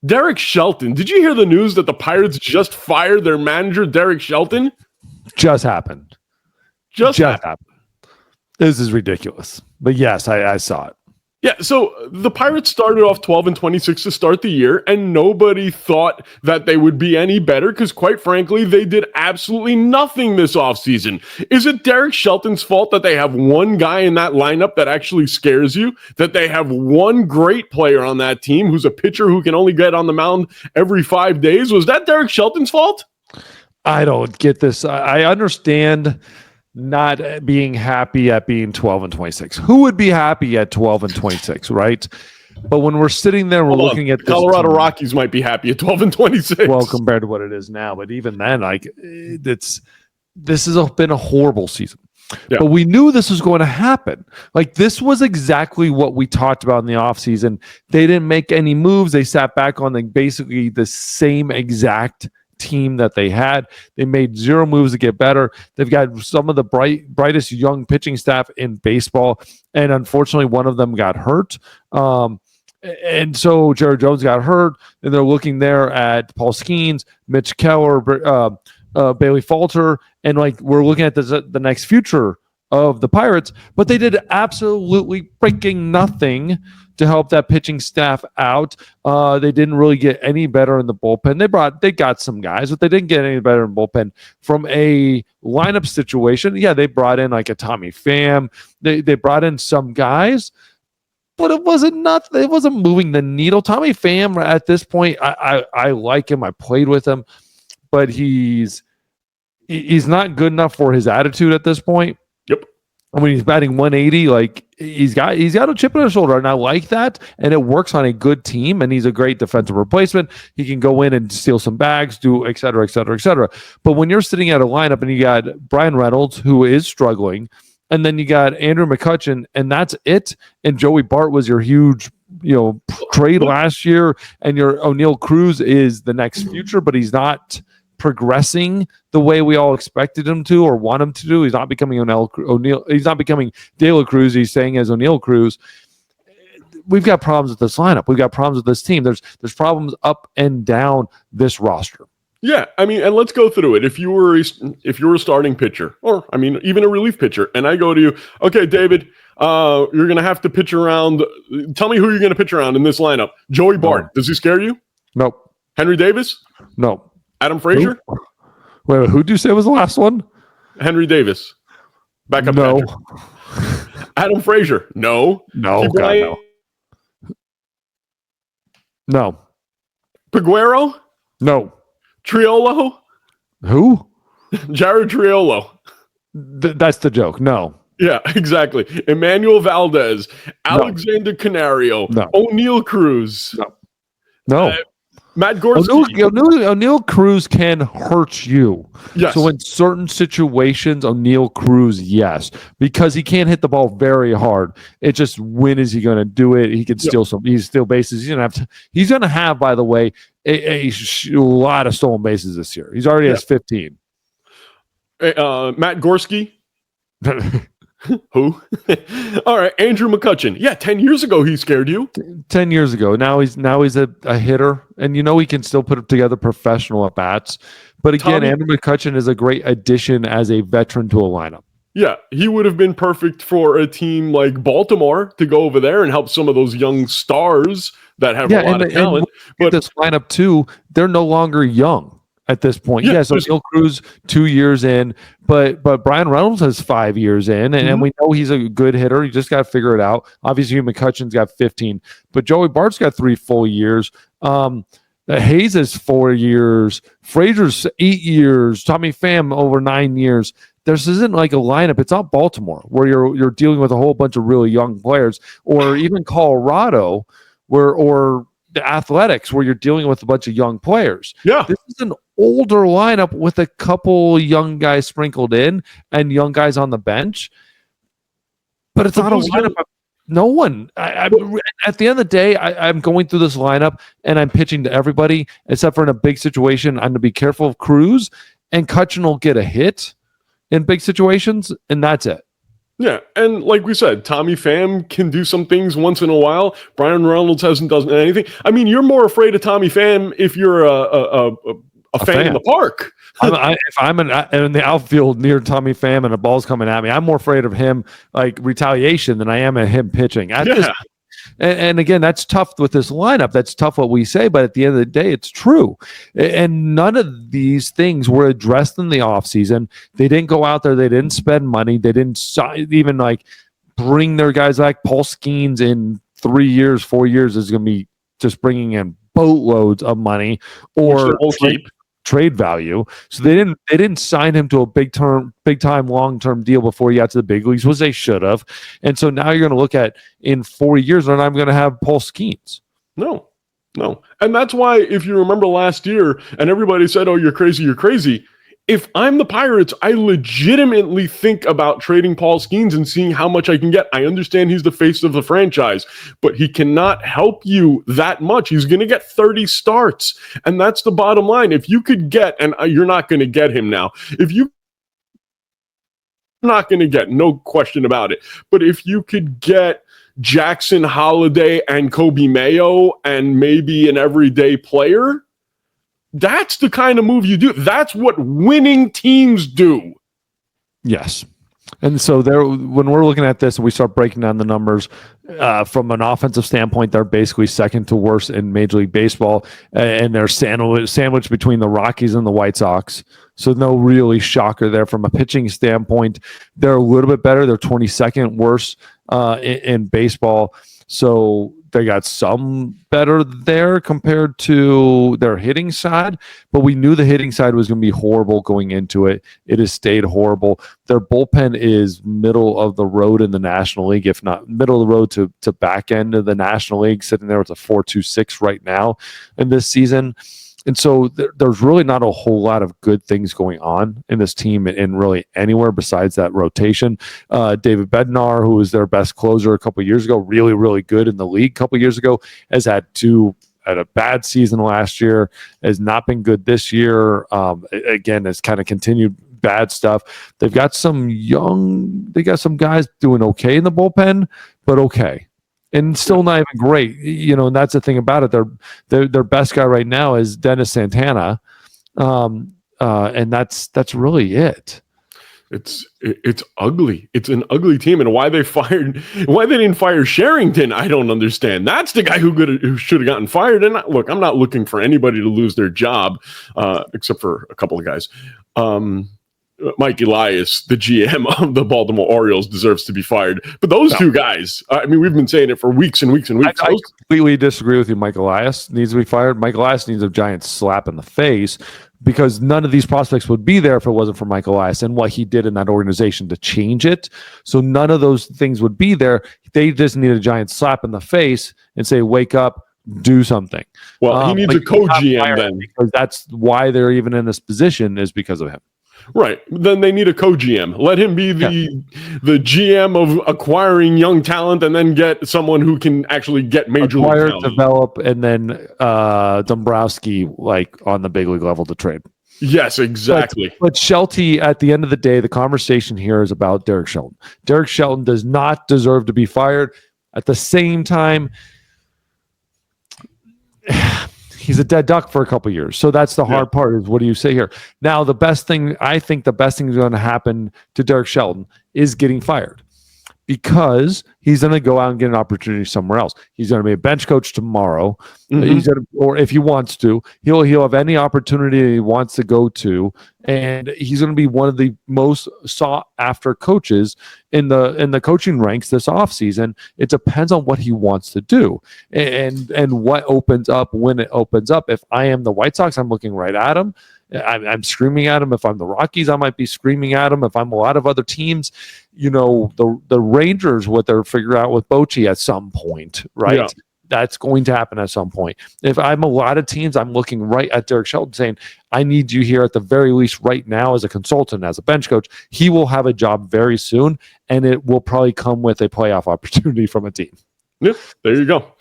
Derek Shelton. Did you hear the news that the Pirates just fired their manager, Derek Shelton? Just happened. Just happened. This is ridiculous. But yes, I saw it. Yeah, so the Pirates started off 12-26 to start the year, and nobody thought that they would be any better because, quite frankly, they did absolutely nothing this offseason. Is it Derek Shelton's fault that they have one guy in that lineup that actually scares you? That they have one great player on that team who's a pitcher who can only get on the mound every 5 days? Was that Derek Shelton's fault? I don't get this. I understand not being happy at being 12-26. Who would be happy at 12-26, right? But when we're sitting there, we're looking at the Colorado Rockies might be happy at 12-26. Well, compared to what it is now, but even then, like this has been a horrible season. Yeah. But we knew this was going to happen. Like this was exactly what we talked about in the offseason. They didn't make any moves. They sat back on basically the same exact team that they had. They made zero moves to get better. They've got some of the brightest young pitching staff in baseball, and unfortunately one of them got hurt. And so Jared Jones got hurt, and they're looking there at Paul Skeens, Mitch Keller, Bailey Falter, and like we're looking at the next future of the Pirates, but they did absolutely freaking nothing to help that pitching staff out. They didn't really get any better in the bullpen. They got some guys, but they didn't get any better in bullpen. From a lineup situation, yeah, they brought in like a Tommy Pham. They brought in some guys, but it wasn't moving the needle. Tommy Pham at this point, I like him. I played with him, but he's not good enough for his attitude at this point. Yep. And when he's batting 180, like he's got a chip on his shoulder, and I like that. And it works on a good team, and he's a great defensive replacement. He can go in and steal some bags, do et cetera, et cetera, et cetera. But when you're sitting at a lineup and you got Brian Reynolds, who is struggling, and then you got Andrew McCutchen, and that's it. And Joey Bart was your huge, trade last year, and your O'Neal Cruz is the next future, but he's not progressing the way we all expected him to or want him to do. He's not becoming O'Neal. He's not becoming De La Cruz. He's staying as O'Neal Cruz. We've got problems with this lineup. We've got problems with this team. There's problems up and down this roster. Yeah, I mean, and let's go through it. If you were a starting pitcher, or I mean, even a relief pitcher, and I go to you, okay, David, you're going to have to pitch around. Tell me who you're going to pitch around in this lineup. Joey Bart, Does he scare you? Nope. Henry Davis? No. Adam Frazier? Wait, who did you say was the last one? Henry Davis. Backup catcher. Adam Frazier? No. No, God, no. No. Peguero? No. Triolo? Who? Jared Triolo. That's the joke. No. Yeah, exactly. Emmanuel Valdez, Alexander Canario, O'Neal Cruz. No. Matt Gorski. O'Neal Cruz can hurt you. Yes. So in certain situations, O'Neal Cruz, yes, because he can't hit the ball very hard. It's just when is he going to do it? He can steal bases. He's going to have, by the way, a lot of stolen bases this year. He's already has 15. Matt Gorski. Who? All right, Andrew McCutchen. Yeah, 10 years ago he scared you. 10 years ago. Now he's a hitter, and he can still put together professional at bats. But again, Andrew McCutchen is a great addition as a veteran to a lineup. Yeah, he would have been perfect for a team like Baltimore to go over there and help some of those young stars that have a lot of talent. But this lineup too, they're no longer young at this point. So O'Neal Cruz 2 years in, but Brian Reynolds has 5 years in, and we know he's a good hitter. You just got to figure it out. Obviously, McCutchen's got 15, but Joey Bart's got 3 full years. Hayes is 4 years. Frazier's 8 years. Tommy Pham over 9 years. This isn't like a lineup. It's not Baltimore where you're dealing with a whole bunch of really young players, or even Colorado or the Athletics where you're dealing with a bunch of young players. Yeah. This is an older lineup with a couple young guys sprinkled in and young guys on the bench. But it's not a lineup. No one. At the end of the day, I'm going through this lineup and I'm pitching to everybody, except for in a big situation. I'm going to be careful of Cruz, and Cutchen will get a hit in big situations, and that's it. Yeah, and like we said, Tommy Pham can do some things once in a while. Brian Reynolds hasn't done anything. I mean, you're more afraid of Tommy Pham if you're a fan in the park. If I'm in the outfield near Tommy Pham and a ball's coming at me, I'm more afraid of him like retaliation than I am of him pitching. And again, that's tough with this lineup. That's tough what we say, but at the end of the day, it's true. And none of these things were addressed in the offseason. They didn't go out there. They didn't spend money. They didn't even like bring their guys like Paul Skeens in 3 years, 4 years is going to be just bringing in boatloads of money or trade value. So they didn't sign him to a big time long-term deal before he got to the big leagues, which they should have. And so now you're going to look at in 4 years and I'm going to have Paul Skeens. No. And that's why if you remember last year and everybody said, "Oh, you're crazy." If I'm the Pirates, I legitimately think about trading Paul Skeens and seeing how much I can get. I understand he's the face of the franchise, but he cannot help you that much. He's going to get 30 starts, and that's the bottom line. If you could get, and you're not going to get him now, not going to get, no question about it, but if you could get Jackson Holliday and Kobe Mayo and maybe an everyday player, that's the kind of move you do. That's what winning teams do. Yes. And so when we're looking at this and we start breaking down the numbers from an offensive standpoint, they're basically second to worst in Major League Baseball, and they're sandwiched between the Rockies and the White Sox. So no really shocker there. From a pitching standpoint, they're a little bit better. They're 22nd worst in baseball. So they got some better there compared to their hitting side, but we knew the hitting side was going to be horrible going into it. It has stayed horrible. Their bullpen is middle of the road in the National League, if not middle of the road to back end of the National League, sitting there with a 4.26 right now in this season. And so there's really not a whole lot of good things going on in this team and really anywhere besides that rotation. David Bednar, who was their best closer a couple of years ago, really, really good in the league a couple of years ago, has had a bad season last year, has not been good this year. Again, has kind of continued bad stuff. They've got some guys doing okay in the bullpen, but okay. And still not even great, and that's the thing about it. Their best guy right now is Dennis Santana, and that's really it. It's ugly. It's an ugly team, and why they didn't fire Sherrington, I don't understand. That's the guy who should have gotten fired. And look, I'm not looking for anybody to lose their job, except for a couple of guys. Mike Elias, the GM of the Baltimore Orioles, deserves to be fired. But those two guys, I mean, we've been saying it for weeks and weeks and weeks. I completely disagree with you. Mike Elias needs to be fired. Mike Elias needs a giant slap in the face because none of these prospects would be there if it wasn't for Mike Elias and what he did in that organization to change it. So none of those things would be there. They just need a giant slap in the face and say, wake up, do something. Well, he needs a co-GM then. Because that's why they're even in this position is because of him. Right. Then they need a co-GM. Let him be the GM of acquiring young talent and then get someone who can actually get major league talent. Develop, and then Dombrowski on the big league level to trade. Yes, exactly. But Shelty, at the end of the day, the conversation here is about Derek Shelton. Derek Shelton does not deserve to be fired. At the same time, he's a dead duck for a couple of years. So that's the hard part is what do you say here? Now, I think the best thing is going to happen to Derek Shelton is getting fired because he's going to go out and get an opportunity somewhere else. He's going to be a bench coach tomorrow. Or if he wants to, he'll have any opportunity he wants to go to. And he's going to be one of the most sought after coaches in the coaching ranks this offseason. It depends on what he wants to do and what opens up when it opens up. If I am the White Sox, I'm looking right at him. I'm screaming at him. If I'm the Rockies, I might be screaming at him. If I'm a lot of other teams, the Rangers, what they're figuring out with Bochy at some point, right? Yeah. That's going to happen at some point. If I'm a lot of teams, I'm looking right at Derek Shelton saying, I need you here at the very least right now as a consultant, as a bench coach. He will have a job very soon, and it will probably come with a playoff opportunity from a team. Yep, there you go.